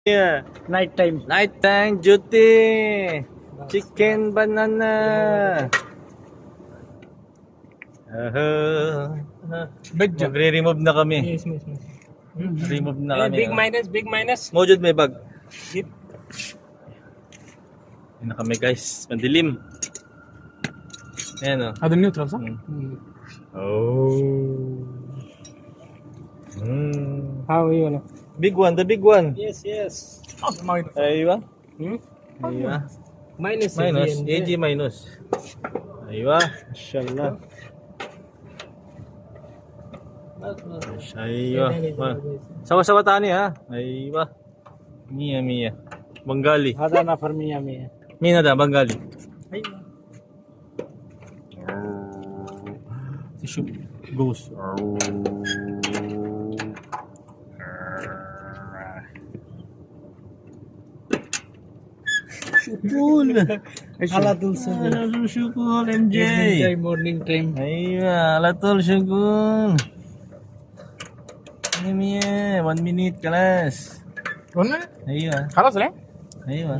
Yeah. Night time. Nighttime duty. Chicken banana. Magre-remove na kami. Yes. Remove na kami. Big minus. Mojud may bag. Yep. Yan na kami guys. Mandilim. Ayan o. Ada neutral sa? Oh. How are you? Big one, the big one. Yes. Aywa. Hmm? Aywa. Minus. Minus. AG minus. Aywa. Inshallah. Aywa. Sawa-sawa tani ha. Aywa. Mia. Bengali. هذا أنا فرمي يامي. Mina da Bengali. أيوة. Tissue goes. Syukul. على طول سنة. Ala syukul MJ. Morning time. Aywa, ala tol syukul. Ini Mia, 1 minute kelas. قلنا Aywa. خلاص لا Aywa.